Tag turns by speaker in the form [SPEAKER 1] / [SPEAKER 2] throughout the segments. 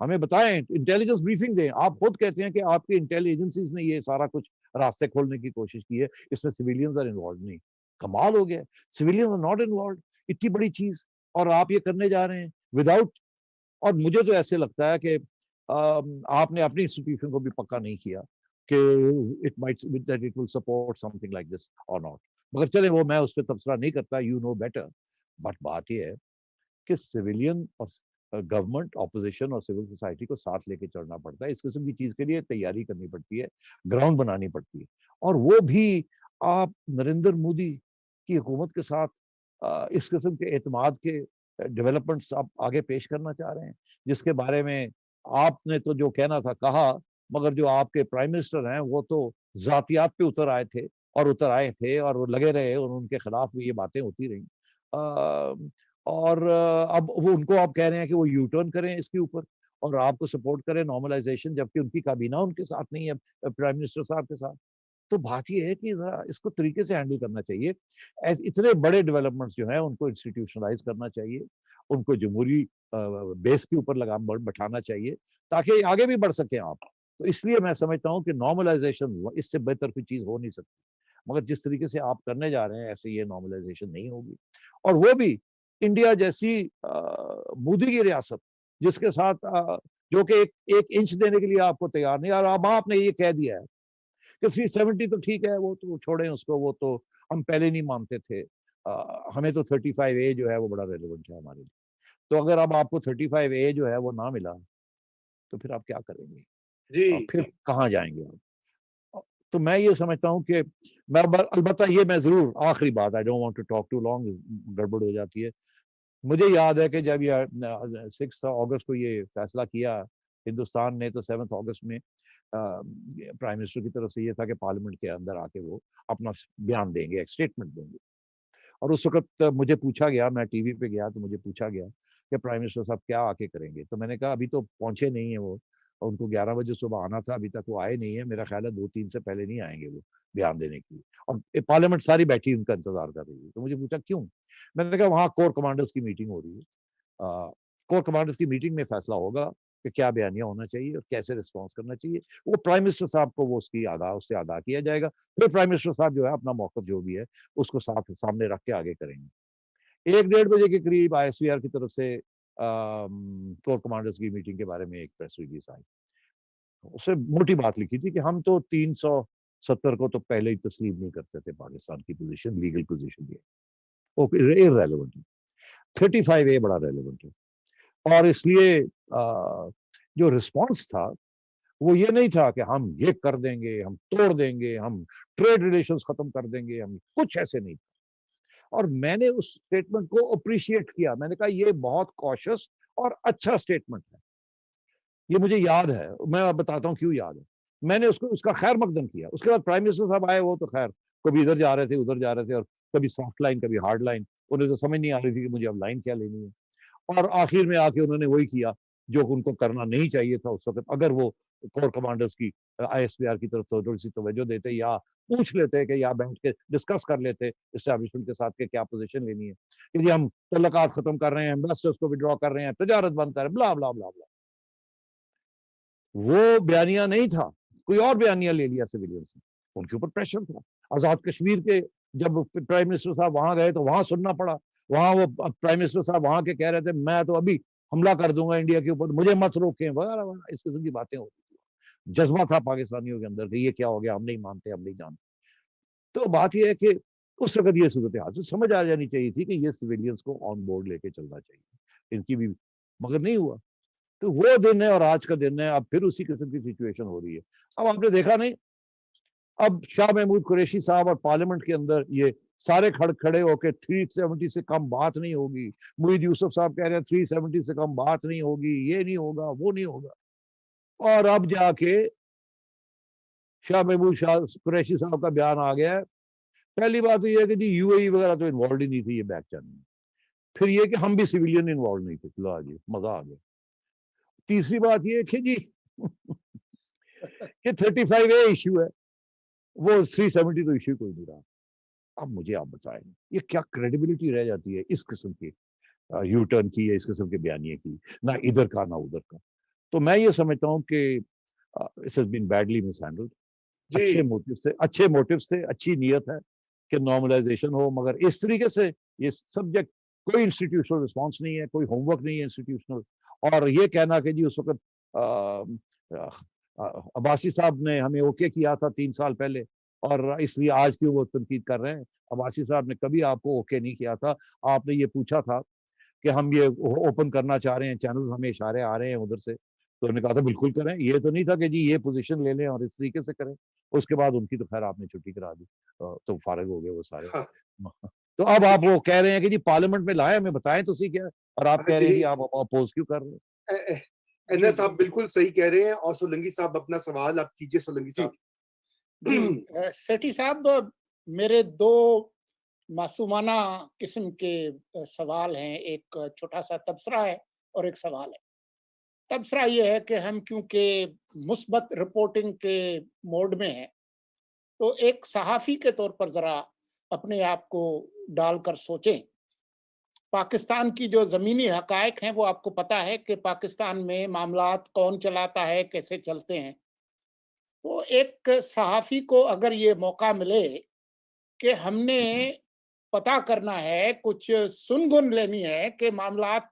[SPEAKER 1] ہمیں بتائیں, intelligence briefing دیں. آپ خود کہتے ہیں کہ آپ کی انٹیلی ایجنسیز نے یہ سارا کچھ راستے کھولنے کی کوشش کی ہے, اس میں سویلینز آر انوالوڈ. نہیں, کمال ہو گیا, سویلینز آر ناٹ انوالوڈ. اتنی بڑی چیز اور آپ یہ کرنے جا رہے ہیں وداؤٹ. اور مجھے تو ایسے لگتا ہے کہ آپ نے اپنی انسٹیٹیوشن کو بھی پکا نہیں کیا کہ it might that it will support something like this or not. مگر چلیں وہ میں اس پہ تبصرہ نہیں کرتا, you know better. بٹ بات یہ ہے کہ سویلین اور گورنمنٹ, اپوزیشن اور سول سوسائٹی کو ساتھ لے کے چلنا پڑتا ہے. اس قسم کی چیز کے لیے تیاری کرنی پڑتی ہے, گراؤنڈ بنانی پڑتی ہے. اور وہ بھی آپ نریندر مودی کی حکومت کے ساتھ اس قسم کے اعتماد کے ڈیولپمنٹس آپ آگے پیش کرنا چاہ رہے ہیں, جس کے بارے میں آپ نے تو جو کہنا تھا کہا, مگر جو آپ کے پرائم منسٹر ہیں وہ تو ذاتیات پہ اتر آئے تھے اور وہ لگے رہے, اور ان کے خلاف بھی یہ باتیں ہوتی رہیں. اور اب وہ ان کو آپ کہہ رہے ہیں کہ وہ یو ٹرن کریں اس کے اوپر اور آپ کو سپورٹ کریں نارملائزیشن, جبکہ ان کی کابینہ ان کے ساتھ نہیں ہے, پرائم منسٹر صاحب کے ساتھ. تو بات یہ ہے کہ اس کو طریقے سے ہینڈل کرنا چاہیے. اتنے بڑے ڈیولپمنٹس جو ہیں ان کو انسٹیٹیوشنلائز کرنا چاہیے, ان کو جمہوری بیس کے اوپر بٹھانا چاہیے تاکہ آگے بھی بڑھ سکیں آپ. تو اس لیے میں سمجھتا ہوں کہ نارملائزیشن اس سے بہتر کوئی چیز ہو نہیں سکتی, مگر جس طریقے سے آپ کرنے جا رہے ہیں ایسے یہ نارملائزیشن نہیں ہوگی. اور وہ بھی انڈیا جیسی مودی کی ریاست جس کے ساتھ جو کہ ایک انچ دینے کے لیے آپ کو تیار نہیں. اور اب آپ نے یہ کہہ دیا ہے کہ 370 تو ٹھیک ہے, وہ تو چھوڑیں اس کو, وہ تو ہم پہلے نہیں مانتے تھے, ہمیں تو 35A جو ہے وہ بڑا ریلیونٹ ہے ہمارے لیے. تو اگر اب آپ کو 35A جو ہے وہ نہ ملا تو پھر آپ کیا کریں گے,
[SPEAKER 2] جی
[SPEAKER 1] پھر کہاں جائیں گے آپ؟ تو میں یہ سمجھتا ہوں کہ میں البتہ یہ میں ضرور آخری بات, I don't want to talk too long, گڑبڑ ہو جاتی ہے. مجھے یاد ہے کہ جب یہ 6 اگست کو یہ فیصلہ کیا ہندوستان نے, تو 7 اگست میں پرائم منسٹر کی طرف سے یہ تھا کہ پارلیمنٹ کے اندر آ کے وہ اپنا بیان دیں گے, ایک اسٹیٹمنٹ دیں گے. اور اس وقت مجھے پوچھا گیا, میں ٹی وی پہ گیا تو مجھے پوچھا گیا کہ پرائم منسٹر صاحب کیا آ کے کریں گے. تو میں نے کہا ابھی تو پہنچے نہیں ہیں وہ, ان کو 11 بجے صبح آنا تھا, ابھی تک وہ آئے نہیں ہیں, میرا خیال ہے 2-3 سے پہلے نہیں آئیں گے وہ بیان دینے کے لیے. اور پارلیمنٹ ساری بیٹھی ان کا انتظار کر رہی ہے. تو مجھے پوچھا کیوں, میں نے کہا وہاں کور کمانڈرز کی میٹنگ ہو رہی ہے, کور کمانڈرز کی میٹنگ میں فیصلہ ہوگا کہ کیا بیانیہ ہونا چاہیے اور کیسے رسپانس کرنا چاہیے. وہ پرائم منسٹر صاحب کو وہ اس سے آگاہ کیا جائے گا, پھر پرائم منسٹر صاحب جو ہے اپنا موقف جو بھی ہے اس کو سامنے رکھ کے آگے کریں گے. 1-1:30 بجے کے قریب ISVR کی طرف سے کور کمانڈرز کی میٹنگ کے بارے میں ایک پریس ریلیز آئی. اس سے موٹی بات لکھی تھی کہ ہم تو 370 کو تو پہلے ہی تسلیم نہیں کرتے تھے, پاکستان کی پوزیشن, لیگل پوزیشن یہ ریلیونٹ ہے, 35A بڑا ریلیونٹ ہے. اور اس لیے جو رسپانس تھا وہ یہ نہیں تھا کہ ہم یہ کر دیں گے, ہم توڑ دیں گے, ہم ٹریڈ ریلیشنز ختم کر دیں گے, ہم کچھ ایسے نہیں. اور میں نے اس اسٹیٹمنٹ کو اپریشیٹ کیا, میں نے کہا یہ بہت کوشس اور اچھا اسٹیٹمنٹ ہے. یہ مجھے یاد ہے, میں آپ بتاتا ہوں کیوں یاد ہے. میں نے اس کا خیر مقدم کیا. اس کے بعد پرائم منسٹر صاحب آئے, وہ تو خیر کبھی ادھر جا رہے تھے ادھر جا رہے تھے, اور کبھی سافٹ لائن کبھی ہارڈ لائن, انہیں تو سمجھ نہیں آ رہی تھی کہ مجھے اب لائن کیا لینی ہے. اور آخر میں آ کے انہوں نے وہی کیا جو ان کو کرنا نہیں چاہیے تھا اس وقت. اگر وہ کور کمانڈرز کی ISPR کی طرف تھوڑی سی توجہ دیتے یا پوچھ لیتے کہ یا بیٹھ کے ڈسکس کر لیتے اسٹیبلشمنٹ کے ساتھ کہ کیا پوزیشن لینی ہے, کہ جی ہم تعلقات ختم کر رہے ہیں, انویسٹرز کو وڈرا کر رہے ہیں, تجارت بند کر رہے ہیں, بلا بلا بلا بلا. وہ بیانیہ نہیں تھا, کوئی اور بیانیہ لے لیا سویلینز نے, ان کے اوپر پریشر تھا. آزاد کشمیر کے جب پرائم منسٹر صاحب وہاں گئے تو وہاں سننا پڑا. وہاں وہ پرائم منسٹر صاحب وہاں کے کہہ رہے تھے میں تو ابھی حملہ کر دوں گا انڈیا کے اوپر, مجھے مت روکیں وغیرہ وغیرہ, اس قسم کی باتیں ہوتی تھی. جذبہ تھا پاکستانیوں کے اندر کہ یہ کیا ہو گیا, ہم نہیں مانتے, ہم نہیں جانتے. تو بات یہ ہے کہ اس وقت یہ صورتحال سمجھ آ جانی چاہیے تھی کہ یہ سویلینز کو آن بورڈ لے کے چلنا چاہیے ان کی بھی, مگر نہیں ہوا. تو وہ دن ہے اور آج کا دن ہے, اب پھر اسی قسم کی سچویشن ہو رہی ہے. اب آپ نے دیکھا نہیں, اب شاہ محمود قریشی صاحب اور پارلیمنٹ کے اندر یہ سارے کھڑے ہو کے 370 سے کم بات نہیں ہوگی. معید یوسف صاحب کہہ رہے ہیں 370 سے کم بات نہیں ہوگی, یہ نہیں ہوگا, وہ نہیں ہوگا. اور اب جا کے شاہ محمود قریشی صاحب کا بیان آ گیا ہے. پہلی بات تو یہ ہے کہ جی UAE وغیرہ تو انوالوڈ ہی نہیں تھی یہ بیک چینل میں. پھر یہ کہ ہم بھی سویلین انوالوڈ نہیں تھے. لا جی مزہ آ گیا. تیسری بات یہ کہ جی کہ 35A ایشو ہے, وہ 370 تو ایشو کوئی نہیں رہا. اب مجھے آپ بتائیں یہ کیا کریڈیبلٹی رہ جاتی ہے اس قسم کے یو ٹرن کی, یا اس قسم کے بیانیے کی, نہ ادھر کا نہ ادھر کا. تو میں یہ سمجھتا ہوں کہ it has been badly miss handled. اچھے موٹیو سے اچھی نیت ہے کہ نارملائزیشن ہو, مگر اس طریقے سے یہ سبجیکٹ کوئی انسٹیٹیوشنل رسپانس نہیں ہے, کوئی ہوم ورک نہیں ہے انسٹیٹیوشنل. اور یہ کہنا کہ جی اس وقت عباسی صاحب نے ہمیں اوکے کیا تھا 3 سال پہلے اور اس لیے آج کیوں وہ تنقید کر رہے ہیں. عباسی صاحب نے کبھی آپ کو اوکے نہیں کیا تھا. آپ نے یہ پوچھا تھا کہ ہم یہ اوپن کرنا چاہ رہے ہیں چینل, ہمیں اشارے آ رہے ہیں ادھر سے, تو انہوں نے کہا تھا بالکل کریں. یہ تو نہیں تھا کہ جی یہ پوزیشن لے لیں اور اس طریقے سے کریں. اس کے بعد ان کی تو خیر آپ نے چھٹی کرا دی تو فارغ ہو گئے وہ سارے. تو اب آپ وہ کہہ رہے ہیں کہ جی پارلیمنٹ میں لائے, ہمیں بتائیں تو سی کیا, اور آپ کہہ رہے ہیں جی آپ اپوز کیوں کر رہے ہیں.
[SPEAKER 2] انور صاحب بالکل صحیح کہہ رہے ہیں. اور سولنگی صاحب اپنا سوال آپ کیجئے. سولنگی صاحب.
[SPEAKER 3] جی سیٹھی صاحب, میرے 2 معصومانہ قسم کے سوال ہیں. ایک چھوٹا سا تبصرہ ہے اور ایک سوال ہے. تبصرہ یہ ہے کہ ہم کیونکہ مثبت رپورٹنگ کے موڈ میں ہیں تو ایک صحافی کے طور پر ذرا اپنے آپ کو ڈال کر سوچیں. پاکستان کی جو زمینی حقائق ہیں وہ آپ کو پتہ ہے کہ پاکستان میں معاملات کون چلاتا ہے, کیسے چلتے ہیں. تو ایک صحافی کو اگر یہ موقع ملے کہ ہم نے پتہ کرنا ہے, کچھ سن گن لینی ہے کہ معاملات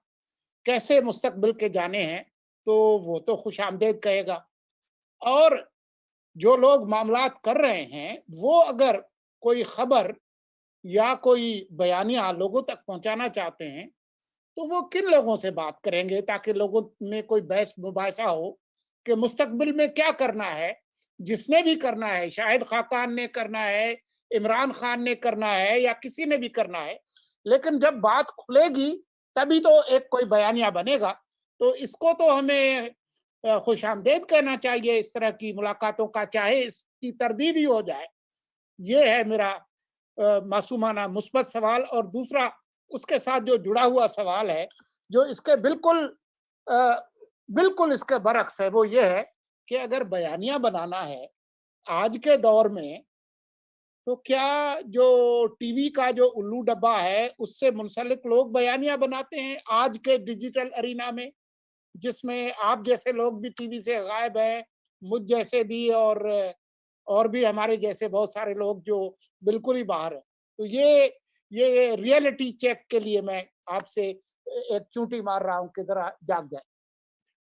[SPEAKER 3] کیسے مستقبل کے جانے ہیں, تو وہ تو خوش آمدید کہے گا. اور جو لوگ معاملات کر رہے ہیں وہ اگر کوئی خبر یا کوئی بیانیہ لوگوں تک پہنچانا چاہتے ہیں تو وہ کن لوگوں سے بات کریں گے تاکہ لوگوں میں کوئی بحث مباحثہ ہو کہ مستقبل میں کیا کرنا ہے. جس نے بھی کرنا ہے, شاہد خاقان نے کرنا ہے, عمران خان نے کرنا ہے, یا کسی نے بھی کرنا ہے, لیکن جب بات کھلے گی تبھی تو ایک کوئی بیانیہ بنے گا. تو اس کو تو ہمیں خوش آمدید کہنا چاہیے اس طرح کی ملاقاتوں کا, چاہے اس کی تردید ہی ہو جائے. یہ ہے میرا معصومانہ مثبت سوال. اور دوسرا اس کے ساتھ جو جڑا ہوا سوال ہے جو اس کے بالکل اس کے برعکس ہے, وہ یہ ہے کہ اگر بیانیہ بنانا ہے آج کے دور میں تو کیا جو ٹی وی کا جو الو ڈبہ ہے اس سے منسلک لوگ بیانیہ بناتے ہیں آج کے ڈیجیٹل ارینا میں, جس میں آپ جیسے لوگ بھی ٹی وی سے غائب ہیں, مجھ جیسے بھی, اور بھی ہمارے جیسے بہت سارے لوگ جو بالکل ہی باہر ہیں. تو یہ ریئلٹی چیک کے لیے میں آپ سے ایک چونٹی مار رہا ہوں کہ ذرا جاگ جائے.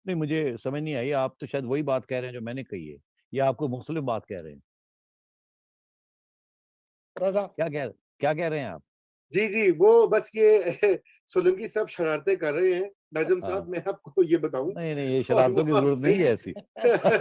[SPEAKER 1] نہیں مجھے سمجھ نہیں آئی, آپ تو شاید وہی بات کہہ رہے ہیں جو میں نے کہی ہے, یا آپ کو مختلف بات کہہ رہے ہیں.
[SPEAKER 3] رضا
[SPEAKER 1] کیا کہہ رہے ہیں آپ؟
[SPEAKER 2] جی وہ بس یہ سولنگی صاحب شرارتیں کر رہے ہیں. ناظم صاحب میں آپ کو یہ بتاؤں,
[SPEAKER 1] نہیں یہ شرارتوں کی ضرورت نہیں ہے ایسی.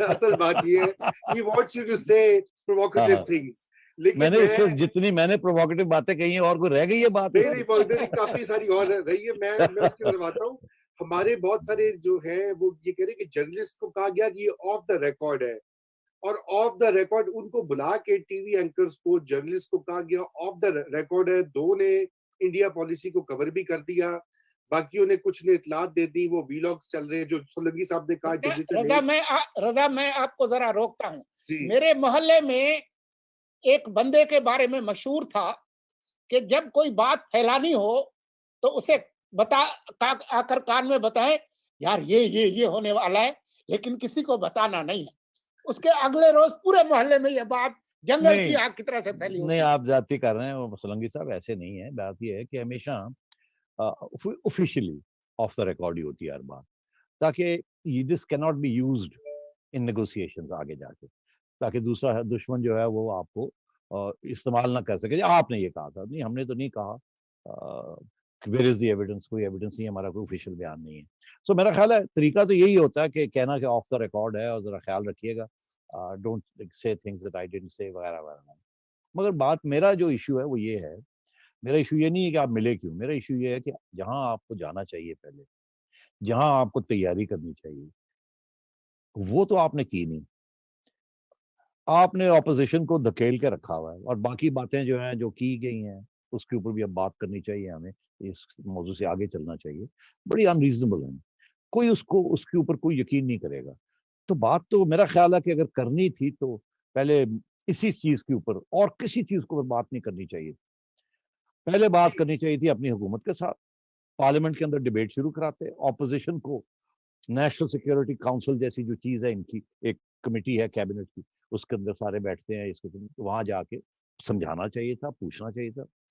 [SPEAKER 2] اصل بات یہ ہے he wants you to say provocative things.
[SPEAKER 1] میں
[SPEAKER 2] لیکن
[SPEAKER 1] نے اس سے جتنی میں نے پروووکیٹو باتیں کہی ہیں اور کوئی رہ گئی ہے بات؟
[SPEAKER 2] نہیں کافی ساری اور رہی ہے. میں اس کی طرف آتا ہوں. ہمارے بہت سارے جو ہیں وہ یہ کہہ رہے ہیں کہ جرنلسٹ کو کہا گیا کہ یہ آف دا ریکارڈ ہے, اور آف دا ریکارڈ ان کو بلا کے ٹی وی اینکرز کو, جرنلسٹ کو کہا گیا آف دا ریکارڈ ہے. 2 نے انڈیا پالیسی کو کور بھی کر دیا, باقیوں نے کچھ نے اطلاعات دے دی. وہ ویلاگز چل رہے ہیں جو سولنگی صاحب نے کہا ڈیجیٹل.
[SPEAKER 3] رضا میں آپ کو ذرا روکتا ہوں. میرے محلے میں ایک بندے کے بارے میں مشہور تھا کہ جب کوئی بات پھیلانی ہو تو اسے آ کر کان میں بتائیں یار یہ ہونے والا ہے, لیکن کسی کو بتانا نہیں ہے. اس کے اگلے روز پورے محلے میں یہ بات جنگل کی آگ کی طرح سے پھیلی ہوتی.
[SPEAKER 1] نہیں آپ زیادتی کر رہے ہیں سولنگی صاحب, ایسے نہیں ہے. بات یہ ہے کہ ہمیشہ آفیشلی آف دا ریکارڈ ہی ہوتی ہے ہر بات, تاکہ دس کی not be used in negotiations آگے جا کے, تاکہ دوسرا دشمن جو ہے وہ آپ کو استعمال نہ کر سکے. آپ نے یہ کہا تھا, نہیں ہم نے تو نہیں کہا. Where is the evidence? کوئی ایویڈنس نہیں, ہمارا کوئی آفیشیل بیان نہیں ہے. سو میرا خیال ہے طریقہ تو یہی ہوتا ہے کہ کہنا کہ آف دا ریکارڈ ہے, اور ذرا خیال رکھیے گا don't say things that I didn't say وغیرہ وغیرہ. مگر بات میرا جو ایشو ہے وہ یہ ہے, میرا ایشو یہ نہیں ہے کہ آپ ملے کیوں. میرا ایشو یہ ہے کہ جہاں آپ کو جانا چاہیے, پہلے جہاں آپ کو تیاری کرنی چاہیے, وہ تو آپ نے کی نہیں. آپ نے اپوزیشن کو دھکیل کے رکھا ہوا ہے, اور باقی باتیں جو ہیں جو کی گئی ہیں اس کے اوپر بھی اب بات کرنی چاہیے. ہمیں اس موضوع سے آگے چلنا چاہیے. بڑی انریزنبل ہیں, کوئی اس کے اوپر کوئی یقین نہیں کرے گا. تو بات تو میرا خیال ہے کہ اگر کرنی تھی تو پہلے اسی چیز کے اوپر اور کسی چیز کو بات نہیں کرنی چاہیے. پہلے بات کرنی چاہیے تھی اپنی حکومت کے ساتھ, پارلیمنٹ کے اندر ڈیبیٹ شروع کراتے, اپوزیشن کو نیشنل سیکیورٹی کاؤنسل جیسی جو چیز ہے ان کی ایک کمیٹی ہے کیبنٹ کی, اس کے اندر سارے بیٹھتے ہیں, اس کے وہاں جا کے سمجھانا چاہیے تھا, پوچھنا چاہیے تھا.